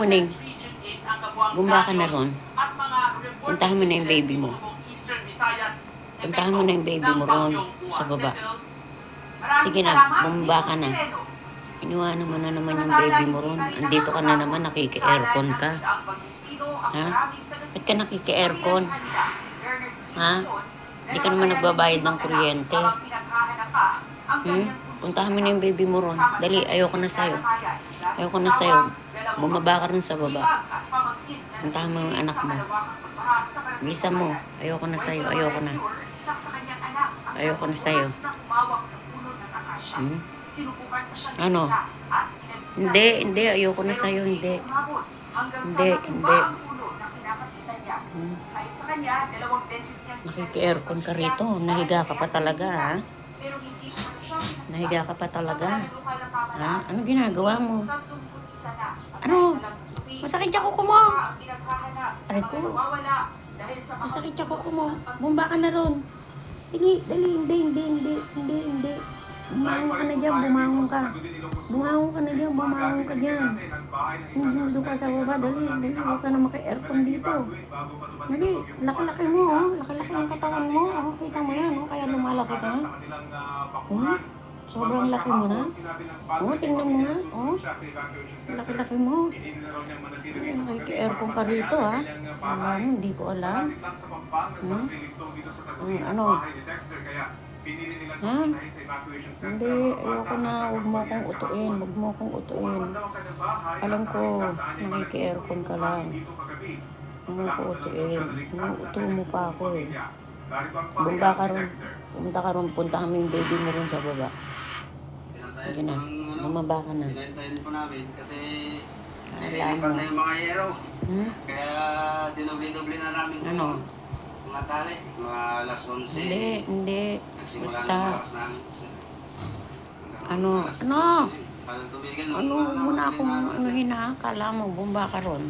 mo, Ning. Bumba ka na ron. Puntahan mo na yung baby mo. Puntahan mo na yung baby mo ron sa baba. Sige na, bumba ka na. Iniwanan mo na naman yung baby mo ron. Andito ka na naman, nakiki-aircon ka. Ha? Ba't ka nakiki-aircon? Ha? Hindi ka naman nagbabayad ng kuryente. Puntahan mo na yung baby mo ron. Dali, ayoko na sa'yo. Ayoko na sa'yo. Bumaba ka rin sa baba. Puntahan mo yung anak mo. Bisa mo. Ayoko na sa'yo. Ayoko na. Ayoko na sa'yo. Ano? Hindi, hindi. Ayoko na sa'yo. Hindi. Hindi, hindi. Nakiki-aircon ka rito. Nahiga ka pa talaga, ha? Nahiga ka pa talaga. Ha? Ano ginagawa mo? Ano? Masakit siya kuko mo. Aray ko. Masakit siya kuko mo. Bumba ka na ron. Dali, dali, hindi. Bumangon ka na dyan, bumangon ka. Bumangon ka na dyan, bumangon ka dyan. Doon ka sa baba, dali. Huwag ka na maki-aircon dito. Dali, laki-laki mo, oh. Laki-laki ng katawan mo. Oh, kita mo yan, oh. Kaya lumalaki ka. Sobrang laki mo na. Oh, tingnan mo nga. Oh, laki-laki mo. Nakiki-aircon ka rito, ha. Alam, hindi ko alam. Ano? Ha? Hindi, ayoko na. Huwag mo akong utuin. Huwag mo akong utuin. Alam ko, nakiki-aircon ka lang. Huwag mo ako utuin. Uto mo pa ako, eh. Bumba ka ron. Punta ka ron. Punta kami yung baby mo ron sa baba. Sige na. Bumaba ka na. Pinantayin po namin kasi Alam nililipat mo. na yung mga hero. Kaya dinubli-dubli na namin Ano? mga tali. Mga alas 11. Hindi. Nagsimula Basta. ng oras namin. Ano? Alas Ano? 12. Parang tumigil. Ano? Huwag mo na akong anuhin, ha? Kala mo, bumba ka ron.